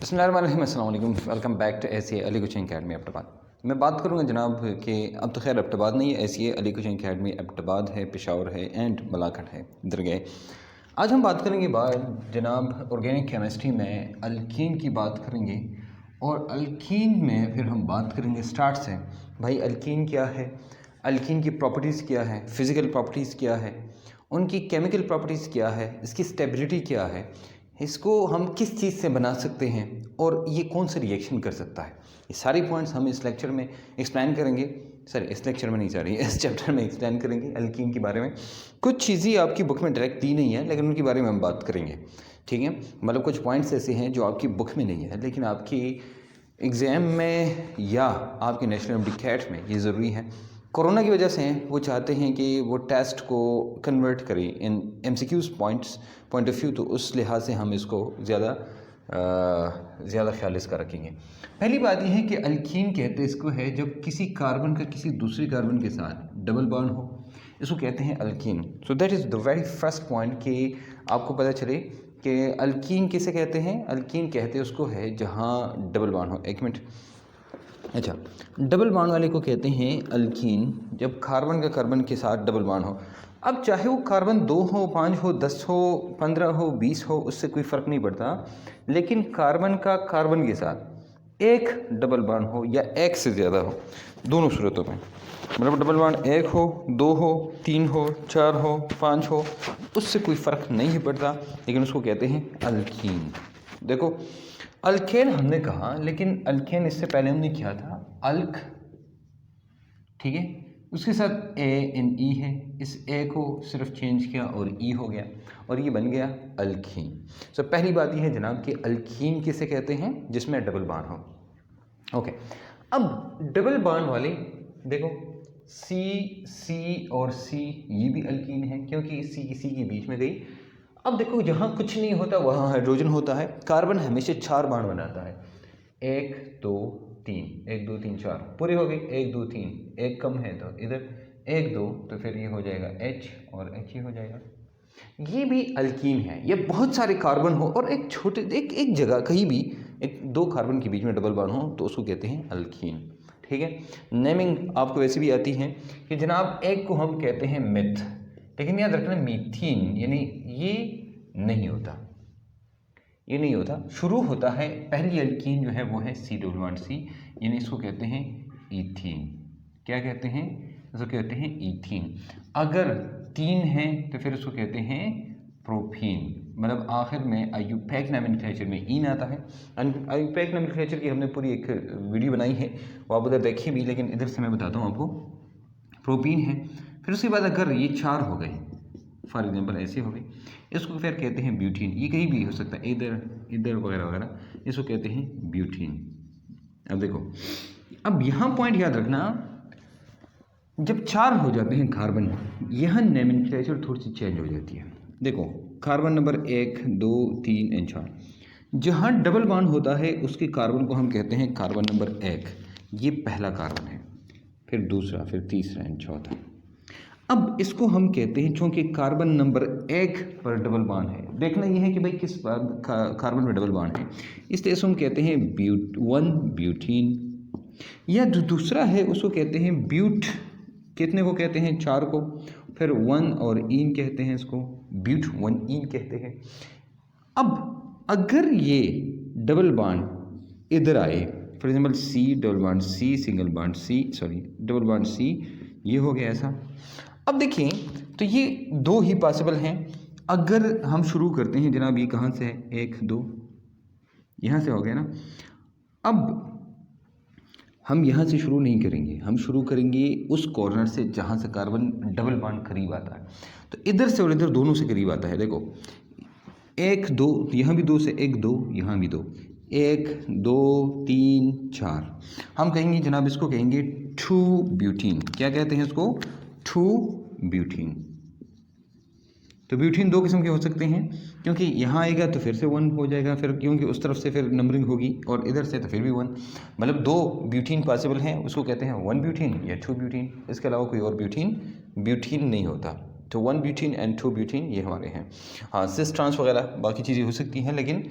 बिस्मिल्लाहिर्रहमानिर्रहीम, अस्सलाम वालेकुम। Welcome back to S A Ali coaching academy Abbottabad. मैं बात करूँगा जनाब कि अब तो खैर अब्टाबाद नहीं है, S A Ali coaching academy Abbottabad है, पेशावर है एंड मलाकट है, इधर गए। आज हम बात करेंगे जनाब ऑर्गेनिक केमिस्ट्री में अल्कीन की बात करेंगे। और अल्कीन में फिर हम बात करेंगे स्टार्ट से, भाई अल्कीन क्या है, अल्कीन की प्रॉपर्टीज़ क्या है, फ़िज़िकल प्रॉपर्टीज़ क्या है, उनकी केमिकल प्रॉपर्टीज़ क्या है, इसकी स्टेबिलिटी क्या है, इसको हम किस चीज़ से बना सकते हैं और ये कौन सा रिएक्शन कर सकता है। ये सारी पॉइंट्स हम इस लेक्चर में एक्सप्लेन करेंगे। सॉरी, इस लेक्चर में नहीं, सॉरी इस चैप्टर में एक्सप्लेन करेंगे अल्कीन के बारे में। कुछ चीज़ें आपकी बुक में डायरेक्ट दी नहीं है लेकिन उनके बारे में हम बात करेंगे, ठीक है। मतलब कुछ पॉइंट्स ऐसे हैं जो आपकी बुक में नहीं है लेकिन आपकी एग्ज़ाम में या आपके नेशनल एमडी में ये ज़रूरी है। कोरोना की वजह से वो चाहते हैं कि वो टेस्ट को कन्वर्ट करें इन एमसीक्यूज़ पॉइंट ऑफ व्यू, तो उस लिहाज से हम इसको ज़्यादा ख्याल इसका रखेंगे। पहली बात यह है कि अल्कीन कहते हैं इसको है जब किसी कार्बन का किसी दूसरे कार्बन के साथ डबल बॉन्ड हो, इसको कहते हैं alkyne. So that is the very first point कि आपको पता चले कि अल्कीन किसे कहते हैं। अल्कीन कहते हैं उसको है जहाँ डबल बॉन्ड हो। एक मिनट, अच्छा, डबल बॉन्ड वाले को कहते हैं अल्कीन जब कार्बन का कार्बन के साथ डबल बॉन्ड हो। अब चाहे वो कार्बन 2 हो, 5 हो, 10 हो, 15 हो, 20 हो, उससे कोई फ़र्क नहीं पड़ता, लेकिन कार्बन का कार्बन के साथ एक डबल बॉन्ड हो या एक से ज़्यादा हो, दोनों सूरतों में, मतलब डबल बॉन्ड 1 हो, 2 हो, 3 हो, 4 हो, 5 हो, उससे कोई फ़र्क नहीं पड़ता, लेकिन उसको कहते हैं अल्कीन। देखो, अल्केन हमने कहा, लेकिन अल्केन इससे पहले हमने किया था अल्क, ठीक है। उसके साथ ए एन ई है, इस ए को सिर्फ चेंज किया और ई हो गया और ये बन गया अल्कीन। सो पहली बात ये है जनाब कि अल्कीन किसे कहते हैं जिसमें डबल बॉन्ड हो। ओके, अब डबल बॉन्ड वाले देखो, सी सी और सी, ये भी अल्कीन है क्योंकि सी के बीच में गई। अब देखो, जहाँ कुछ नहीं होता वहाँ हाइड्रोजन होता है। कार्बन हमेशा 4 बॉन्ड बनाता है, 1 2 3, 1 2 3 4 पूरे हो गए, 1 2 3, एक कम है तो इधर 1 2, तो फिर ये हो जाएगा H और H ही हो जाएगा। ये भी अल्कीन है। ये बहुत सारे कार्बन हो और एक छोटे एक जगह कहीं भी एक 2 कार्बन के बीच में डबल बॉन्ड हो तो उसको कहते हैं अल्कीन, ठीक है। नेमिंग आपको वैसे भी आती है कि जनाब एक को हम कहते हैं मिथ, लेकिन याद रखना मीथीन यानी ये नहीं होता, ये नहीं होता। शुरू होता है, पहली अल्कीन जो है वो है सी डबल बॉन्ड सी, यानी इसको कहते हैं ईथीन। क्या कहते हैं? इसको कहते हैं ईथीन। अगर 3 है तो फिर उसको कहते हैं प्रोपीन। मतलब आखिर में आयुपैक नोमेनक्लेचर में ईन आता है। आयुपैक नोमेनक्लेचर की हमने पूरी एक वीडियो बनाई है, वो आप उधर देखिए भी, लेकिन इधर से मैं बताता हूँ आपको। प्रोपीन है, फिर उसके बाद अगर ये 4 हो गए, फॉर एग्जांपल ऐसे हो गए, इसको फिर कहते हैं ब्यूटीन। ये कहीं भी हो सकता है, इधर इधर वगैरह वगैरह, इसको कहते हैं ब्यूटीन। अब देखो, अब यहाँ पॉइंट याद रखना, जब 4 हो जाते हैं कार्बन, यहाँ नोमेनक्लेचर थोड़ी सी चेंज हो जाती है। देखो, कार्बन नंबर 1 2 3 एंड 4, जहाँ डबल बॉन्ड होता है उसके कार्बन को हम कहते हैं कार्बन नंबर 1, ये पहला कार्बन है, फिर दूसरा, फिर तीसरा एंड चौथा। अब इसको हम कहते हैं, चूँकि कार्बन नंबर 1 पर डबल बॉन्ड है, देखना यह है कि भाई किस कार्बन में डबल बॉन्ड है, इसलिए इसको हम कहते हैं ब्यूटीन। या जो दूसरा है उसको कहते हैं ब्यूट। कितने को कहते हैं? 4 को। फिर 1 और ईन कहते हैं, इसको ब्यूट 1 ईन कहते हैं। अब अगर ये डबल बॉन्ड इधर आए, for example C double bond C, single bond C, sorry double bond C, ये हो गया ऐसा। अब देखिए, तो ये 2 ही पॉसिबल हैं। अगर हम शुरू करते हैं जनाब, ये कहाँ से है? 1 2, यहाँ से हो गया ना। अब हम यहाँ से शुरू नहीं करेंगे, हम शुरू करेंगे उस कॉर्नर से जहाँ से कार्बन डबल बॉन्ड करीब आता है। तो इधर से और इधर दोनों से करीब आता है। देखो, 1 2, यहाँ भी 2 से 1 2, यहाँ भी 2, 1 2 3 4, हम कहेंगे जनाब, इसको कहेंगे 2 ब्यूटीन। क्या कहते हैं इसको? 2 ब्यूटीन। तो ब्यूटीन 2 किस्म के हो सकते हैं, क्योंकि यहाँ आएगा तो फिर से 1 हो जाएगा, फिर क्योंकि उस तरफ से फिर नंबरिंग होगी और इधर से तो फिर भी 1, मतलब 2 ब्यूटीन पॉसिबल हैं। उसको कहते हैं 1 ब्यूटीन या 2 ब्यूटीन, इसके अलावा कोई और ब्यूटीन नहीं होता। तो 1 ब्यूटीन एंड 2 ब्यूटीन ये हमारे हैं। हाँ, सिस ट्रांस वगैरह बाकी चीज़ें हो सकती हैं, लेकिन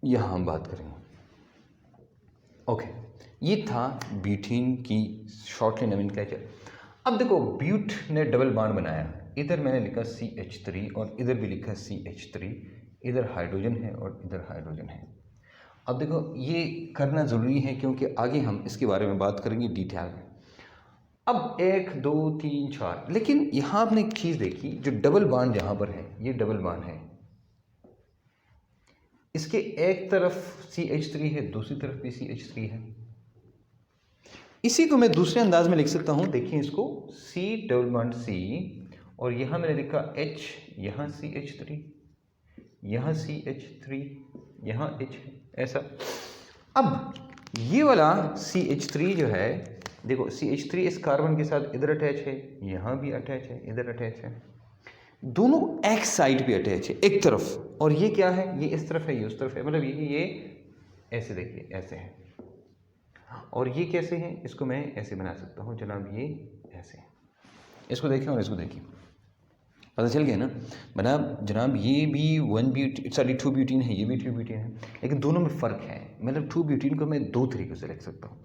यहाँ हम बात करेंगे। ओके, ये था ब्यूटीन की शॉर्टली नोमेनक्लेचर। अब देखो, ब्यूट ने डबल बॉन्ड बनाया, इधर मैंने लिखा CH3 और इधर भी लिखा CH3, इधर हाइड्रोजन है और इधर हाइड्रोजन है। अब देखो, ये करना ज़रूरी है क्योंकि आगे हम इसके बारे में बात करेंगे डिटेल में। अब 1 2 3 4, लेकिन यहाँ आपने एक चीज़ देखी, जो डबल बॉन्ड यहाँ पर है, ये डबल बॉन्ड है, इसके एक तरफ CH3 है, दूसरी तरफ भी CH3 है। इसी को मैं दूसरे अंदाज में लिख सकता हूँ, देखिए इसको, C डबल बॉन्ड C, और यहाँ मैंने लिखा H, यहाँ CH3, यहाँ CH3, यहाँ H, ऐसा। अब ये वाला CH3 जो है, देखो CH3 इस कार्बन के साथ इधर अटैच है, यहाँ भी अटैच है, इधर अटैच है, दोनों एक साइड पे अटैच है, एक तरफ। और ये क्या है, ये इस तरफ है, ये उस तरफ है, मतलब ये ऐसे, देखिए ऐसे है। और ये कैसे है, इसको मैं ऐसे बना सकता हूँ जनाब, ये ऐसे। इसको देखें और इसको देखिए, पता चल गया ना जनाब, ये भी 2 ब्यूटीन है, ये भी 2 ब्यूटीन है, लेकिन दोनों में फ़र्क है। मतलब 2 ब्यूटीन को मैं 2 तरीक़ों से लिख सकता हूँ।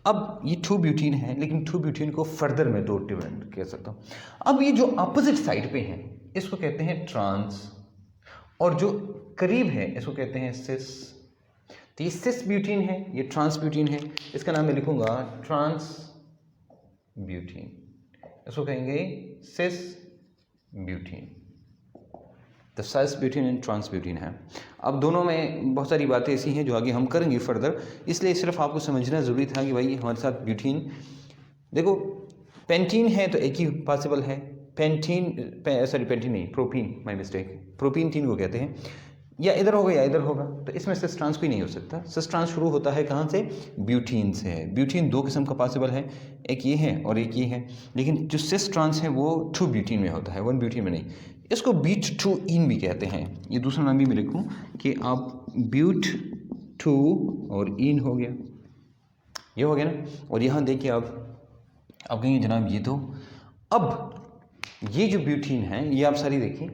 अब ये 2 ब्यूटीन है, लेकिन 2 ब्यूटीन को फर्दर मैं 2 डिफरेंट कह सकता हूँ। अब ये जो अपोजिट साइड पे हैं, इसको कहते हैं ट्रांस, और जो करीब है इसको कहते हैं सिस। तो ये सिस ब्यूटीन है, ये ट्रांस ब्यूटीन है, इसका नाम मैं लिखूंगा ट्रांस ब्यूटीन, इसको कहेंगे सिस ब्यूटीन। तो सिस ब्यूटीन एंड ट्रांस ब्यूटीन है। अब दोनों में बहुत सारी बातें ऐसी हैं जो आगे हम करेंगे फर्दर, इसलिए सिर्फ आपको समझना ज़रूरी था कि भाई हमारे साथ ब्यूटीन, देखो पेंटीन है तो एक ही पॉसिबल है, पेंटीन नहीं, प्रोपीन, माय मिस्टेक, प्रोपीन 3 को कहते हैं, या इधर होगा या इधर होगा, तो इसमें सिस ट्रांस कोई नहीं हो सकता। सिस ट्रांस शुरू होता है कहाँ से, ब्यूटीन से है। ब्यूटीन 2 किस्म का पॉसिबल है, एक ये है और एक ये है, लेकिन जो सिस ट्रांस है वो 2 ब्यूटीन में होता है, 1 ब्यूटीन में नहीं। इसको बीट 2 इन भी कहते हैं, ये दूसरा नाम भी मैं लिखूँ कि आप ब्यूट 2 और इन हो गया, ये हो गया ना। और यहाँ देखिए आप कहेंगे जनाब ये तो, अब ये जो ब्यूटीन है ये आप सारी देखिए,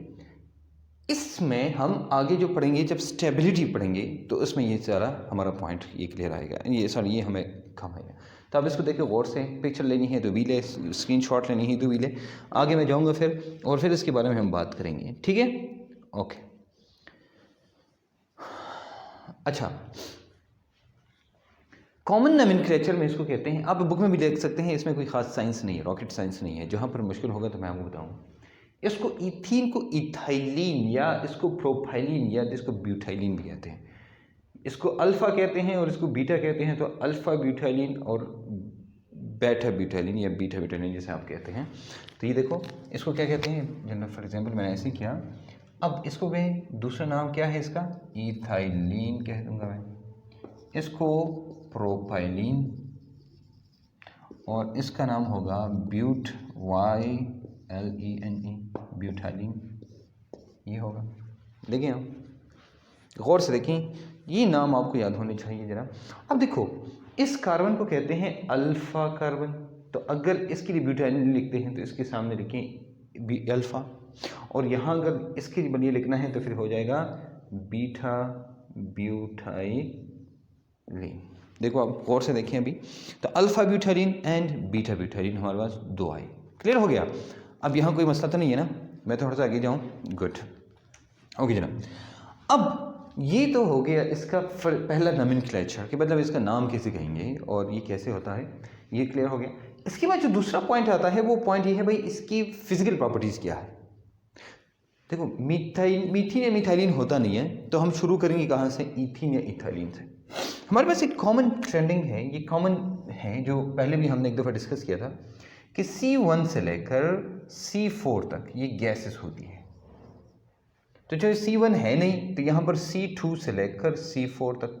इसमें हम आगे जो पढ़ेंगे, जब स्टेबिलिटी पढ़ेंगे, तो उसमें ये सारा हमारा पॉइंट ये क्लियर आएगा, ये हमें कम आएगा। तो आप इसको देखिए गौर से, पिक्चर लेनी है तो भी ले, स्क्रीनशॉट लेनी है तो भी ले, आगे मैं जाऊंगा फिर, और फिर इसके बारे में हम बात करेंगे, ठीक है। ओके, अच्छा, कॉमन नोमेनक्लेचर में इसको कहते हैं, आप बुक में भी देख सकते हैं, इसमें कोई खास साइंस नहीं है, रॉकेट साइंस नहीं है। जहाँ पर मुश्किल होगा तो मैं आपको बताऊँगा। इसको इथीन को इथाइलिन, या इसको प्रोपाइलिन, या इसको ब्यूटाइलिन भी कहते हैं। इसको अल्फ़ा कहते हैं और इसको बीटा कहते हैं, तो अल्फ़ा ब्यूटाइलिन और बेटा ब्यूटाइलिन या बीटा ब्यूटाइलिन जैसे आप कहते हैं। तो ये देखो, इसको क्या कहते हैं, जैसे फॉर एग्जांपल मैंने ऐसे किया, अब इसको मैं दूसरा नाम क्या है इसका, इथाइलिन कह दूंगा मैं, इसको प्रोपाइलिन, और इसका नाम होगा ब्यूट, YLENE, ब्यूटाइलिन, ये होगा। देखिए आप गौर से देखें, ये नाम आपको याद होने चाहिए जरा। अब देखो, इस कार्बन को कहते हैं अल्फ़ा कार्बन, तो अगर इसके लिए ब्यूटाइलिन लिखते हैं तो इसके सामने लिखें अल्फ़ा, और यहाँ अगर इसके लिए लिखना है तो फिर हो जाएगा बीटा ब्यूटाइलिन। देखो आप गौर से देखें अभी, तो alpha butylene and beta butylene हमारे पास 2 आए। क्लियर हो गया। अब यहाँ कोई मसला तो नहीं है ना, मैं थोड़ा सा आगे जाऊँ, गुड, ओके जनाब। अब ये तो हो गया इसका पहला नोमेनक्लेचर, कि मतलब इसका नाम कैसे कहेंगे और ये कैसे होता है, ये क्लियर हो गया। इसके बाद जो दूसरा पॉइंट आता है वो पॉइंट ये है भाई, इसकी फिजिकल प्रॉपर्टीज़ क्या है। देखो, मीथीन या मिथाइलिन होता नहीं है, तो हम शुरू करेंगे कहाँ से, ईथीन या इथाइलिन से। हमारे पास एक कॉमन ट्रेंडिंग है, ये कॉमन है जो पहले भी हमने एक दफ़ा डिस्कस किया था, कि C1 से लेकर C4 तक ये गैसेस होती है। तो जो C1 है नहीं, तो यहाँ पर C2 से लेकर C4 तक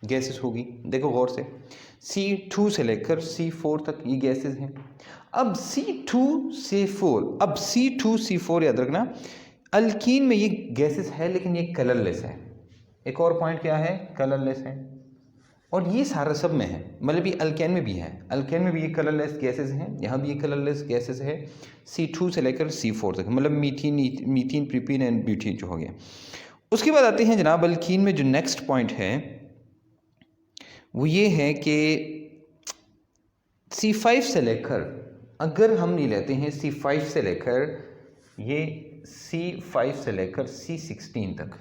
गैसेस होगी। देखो गौर से, C2 से लेकर C4 तक ये गैसेस हैं। अब C2 से 4, अब C2 C4 याद रखना, अल्कीन में ये गैसेस है लेकिन ये कलरलेस है। एक और पॉइंट क्या है, कलरलेस है। और ये सारा सब में है, मतलब ये अल्केन में भी है, अल्केन में भी ये कलरलेस गैसेस हैं, यहाँ भी ये कलरलेस गैसेस है। C2 से लेकर C4 तक, मतलब मीथीन, प्रोपीन एंड ब्यूटीन जो हो गया। उसके बाद आते हैं जनाब अल्कीन में जो नेक्स्ट पॉइंट है वो ये है कि C5 से लेकर, अगर हम नहीं लेते हैं C5 से लेकर ये C5 से लेकर C16 तक,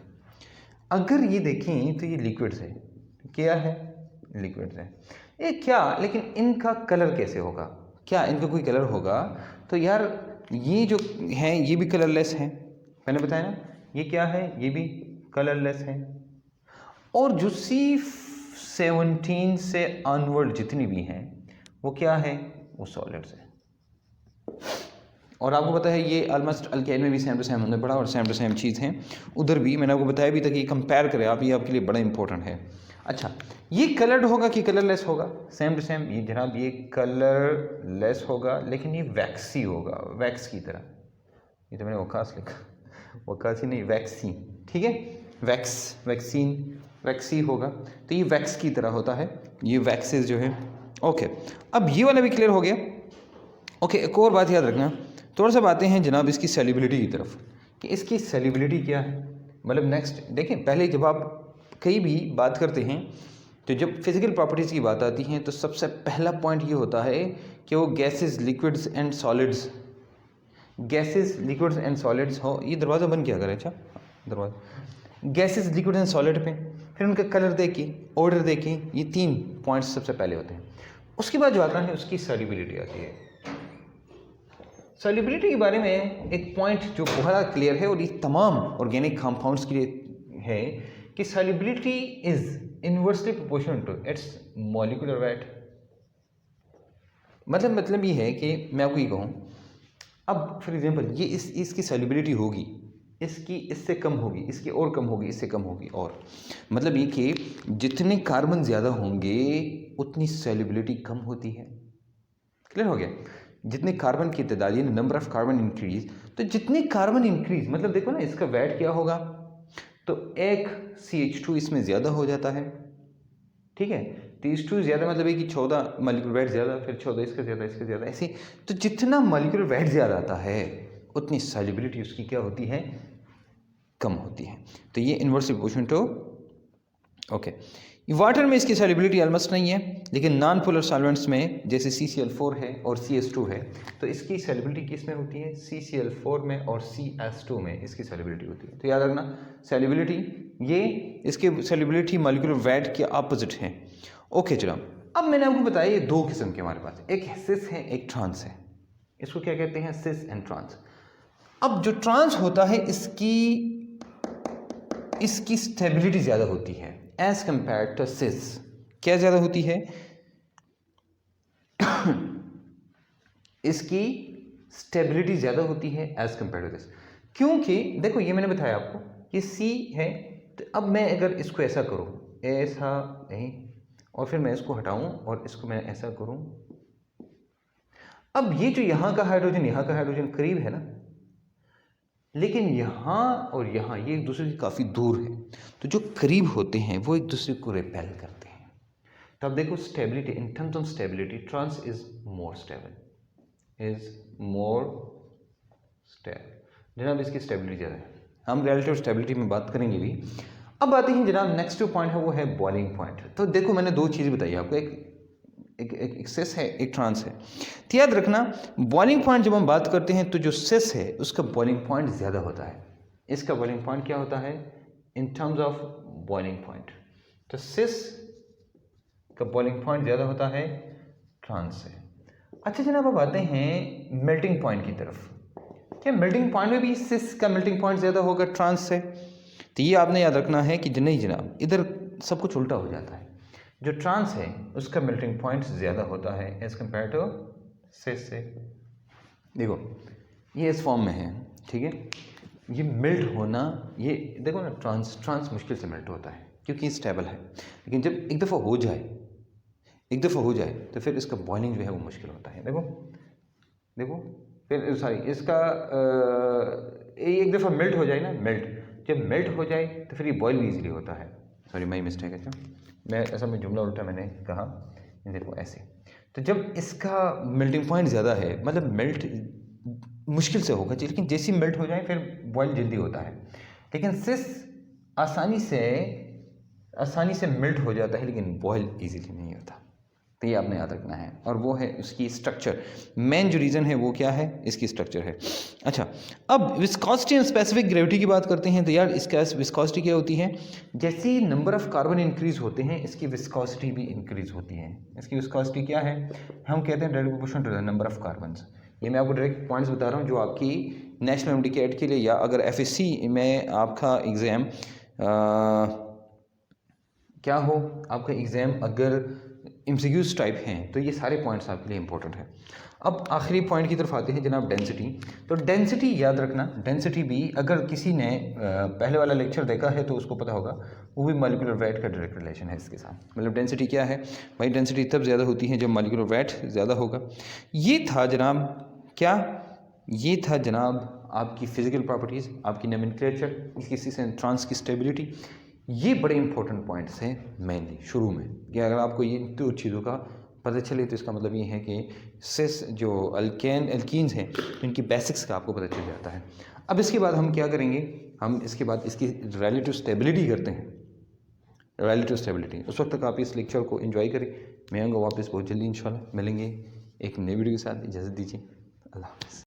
अगर ये देखें तो ये लिक्विड्स है। क्या है? लिक्विड्स है। ये क्या, लेकिन इनका कलर कैसे होगा? क्या इनका कोई कलर होगा? तो यार ये जो हैं ये भी कलरलेस हैं, मैंने बताया ना। ये क्या है? ये भी कलरलेस है। और जो C17 से ऑनवर्ड जितनी भी हैं वो क्या है? वो सॉलिड्स है। और आपको पता है ये ऑलमोस्ट अल्केन में भी सेम टू सेम हमने पढ़ा और सेम टू सेम चीज़ हैं उधर भी, मैंने आपको बताया भी था कि ये कंपेयर करें आप, ये आपके लिए बड़ा इंपॉर्टेंट है। अच्छा, ये कलर्ड होगा कि कलरलेस होगा? सेम टू सेम ये जनाब, ये कलरलेस होगा लेकिन ये वैक्सी होगा, वैक्स की तरह। ये तो मैंने वकास लिखा, वकासी नहीं, वैक्सी, ठीक है। वैक्स, वैक्सीन, वैक्सी होगा, तो ये वैक्स की तरह होता है, ये वैक्सेस जो है। ओके, अब ये वाला भी क्लियर हो गया। ओके, एक और बात याद रखना, थोड़ा सा बातें हैं जनाब इसकी सेलिबिलिटी की तरफ, कि इसकी सेलिबिलिटी क्या है। मतलब नेक्स्ट देखें, पहले जब आप कहीं भी बात करते हैं तो जब फिजिकल प्रॉपर्टीज़ की बात आती है तो सबसे पहला पॉइंट ये होता है कि वो gases, liquids and solids, gases, liquids and solids हो। ये दरवाज़ा बंद किया करें, अच्छा दरवाज़ा। गैसेस, लिक्विड्स एंड सॉलिड पे, फिर उनका कलर देखें, ऑर्डर देखें, ये 3 पॉइंट्स सबसे पहले होते हैं। उसके बाद जो आता है उसकी सॉल्युबिलिटी आती है। सॉल्युबिलिटी के बारे में एक पॉइंट जो बहुत क्लियर है और ये तमाम ऑर्गेनिक कंपाउंड्स के लिए है कि solubility is inversely proportional to its molecular weight. मतलब ये है कि मैं आपको ये कहूँ, अब फॉर एग्जांपल ये इसकी सॉल्युबिलिटी होगी, इसकी इससे कम होगी, इसकी और कम होगी, इससे कम होगी, और मतलब ये कि जितने कार्बन ज़्यादा होंगे उतनी सॉल्युबिलिटी कम होती है। क्लियर हो गया? जितने कार्बन की तादाद, यानी नंबर ऑफ कार्बन इंक्रीज, तो जितने कार्बन इंक्रीज मतलब देखो ना इसका वेट क्या होगा, तो एक CH2 इसमें ज़्यादा हो जाता है, ठीक है। तो H2 ज़्यादा मतलब है कि 14 मॉलिक्यूलर वेट ज़्यादा, फिर 14 इसका ज़्यादा, इसका ज़्यादा, ऐसे। तो जितना मॉलिक्यूलर वेट ज़्यादा आता है उतनी सॉल्युबिलिटी उसकी क्या होती है? कम होती है। तो ये inversely proportional to, okay. Water में इसकी सॉल्युबिलिटी ऑलमोस्ट नहीं है, लेकिन नॉन पोलर सॉल्वेंट्स में जैसे CCl4 है और CS2 है, तो इसकी सॉल्युबिलिटी किस में होती है? CCl4 में और CS2 में इसकी सॉल्युबिलिटी होती है। तो याद रखना, सॉल्युबिलिटी, ये इसके सॉल्युबिलिटी मॉलिक्यूलर वेट के ऑपोजिट है। ओके जनाब, अब मैंने आपको बताया ये 2 किस्म के हमारे पास, एक सिस है, एक ट्रांस है। इसको क्या कहते हैं? Cis and trans. अब जो ट्रांस होता है इसकी स्टेबिलिटी ज़्यादा होती है एज कंपेयर टू सिस। क्या ज़्यादा होती है? इसकी स्टेबिलिटी ज़्यादा होती है एज कंपेयर टू दिस। क्योंकि देखो ये मैंने बताया आपको, ये C है, तो अब मैं अगर इसको ऐसा करूँ, ऐसा नहीं, और फिर मैं इसको हटाऊँ और इसको मैं ऐसा करूँ, अब ये जो यहाँ का हाइड्रोजन करीब है ना, लेकिन यहाँ और यहाँ ये एक दूसरे से काफ़ी दूर है, तो जो करीब होते हैं वो एक दूसरे को रिपेल करते हैं। तो अब देखो stability, in terms of stability trans is more stable, जनाब इसकी स्टेबिलिटी ज़्यादा है। हम रिलेटिव स्टेबिलिटी में बात करेंगे भी। अब आते हैं जनाब नेक्स्ट जो पॉइंट है वो है बॉइलिंग पॉइंट। तो देखो मैंने 2 चीज़ बताई आपको, एक सिस है, एक ट्रांस है। तो याद रखना, बॉइलिंग पॉइंट जब हम बात करते हैं तो जो सिस है उसका बॉइलिंग पॉइंट ज़्यादा होता है। इसका बॉइलिंग पॉइंट क्या होता है इन टर्म्स ऑफ बॉइलिंग पॉइंट? तो सिस का बॉइलिंग पॉइंट ज़्यादा होता है ट्रांस से। अच्छा जनाब, अब आते हैं मेल्टिंग पॉइंट की तरफ। क्या मेल्टिंग पॉइंट में भी सिस का मेल्टिंग पॉइंट ज़्यादा होगा ट्रांस से? तो ये आपने याद रखना है कि नहीं जनाब, इधर सब कुछ उल्टा हो जाता है। जो ट्रांस है उसका मेल्टिंग पॉइंट ज़्यादा होता है एज कम्पेयर टू सिस से। देखो ये इस फॉर्म में है, ठीक है। ये मेल्ट होना, ये देखो ना, ट्रांस मुश्किल से मेल्ट होता है क्योंकि स्टेबल है, लेकिन जब एक दफ़ा हो जाए तो फिर इसका बॉइलिंग जो है वो मुश्किल होता है। देखो फिर सॉरी, इसका एक दफ़ा मेल्ट हो जाए ना, जब मेल्ट हो जाए तो फिर ये बॉयल भी ईजिली होता है। सॉरी माई मिस्टेक है, मैं ऐसा में जुमला उल्टा मैंने कहा, देखो ऐसे। तो जब इसका मेल्टिंग पॉइंट ज़्यादा है, मतलब मेल्ट मुश्किल से होगा, लेकिन जैसे मेल्ट हो जाए फिर बॉयल जल्दी होता है। लेकिन सिस आसानी से मेल्ट हो जाता है लेकिन बॉयल इजीली नहीं होता। तो ये आपने याद रखना है। और वो है उसकी स्ट्रक्चर, मेन जो रीज़न है वो क्या है, इसकी स्ट्रक्चर है। अच्छा, अब विस्कोसिटी एंड स्पेसिफिक ग्रेविटी की बात करते हैं। तो यार इसका विस्कोसिटी क्या होती है, जैसे ही नंबर ऑफ कार्बन इंक्रीज होते हैं इसकी विस्कोसिटी भी इंक्रीज होती है। इसकी विस्कोसिटी क्या है, हम कहते हैं direct proportional to the number of carbons. ये मैं आपको डायरेक्ट पॉइंट्स बता रहा हूँ जो आपकी नेशनल एमडीकेट के लिए या अगर एफएससी में आपका एग्ज़ाम क्या हो, आपका एग्ज़ाम अगर एमसीक्यूज टाइप हैं तो ये सारे पॉइंट्स आपके लिए इंपॉर्टेंट है। अब आखिरी पॉइंट की तरफ आते हैं जनाब, डेंसिटी। तो डेंसिटी याद रखना, डेंसिटी भी अगर किसी ने पहले वाला लेक्चर देखा है तो उसको पता होगा, वो भी मॉलिक्यूलर वेट का डायरेक्ट रिलेशन है इसके साथ। मतलब डेंसिटी क्या है भाई, डेंसिटी तब ज़्यादा होती है जब मॉलिक्यूलर वेट ज़्यादा होगा। ये था जनाब क्या, ये था जनाब आपकी फ़िज़िकल प्रॉपर्टीज़, आपकी नोमेनक्लेचर, इसकी ट्रांस की स्टेबिलिटी। ये बड़े इंपॉर्टेंट पॉइंट्स हैं मेनली शुरू में, कि अगर आपको ये दो चीज़ों का पता चले तो इसका मतलब ये है कि सिस जो एल्कीन्स हैं इनकी बेसिक्स का आपको पता चल जाता है। अब इसके बाद हम क्या करेंगे, हम इसके बाद इसकी रिलेटिव स्टेबिलिटी करते हैं। रिलेटिव स्टेबिलिटी, उस वक्त तक आप इस लेक्चर को एंजॉय करें। मैं आऊँगा वापस बहुत जल्दी इंशाल्लाह, मिलेंगे एक नई वीडियो के साथ। इजाज़त दीजिए, अल्लाह हाफ़िज़।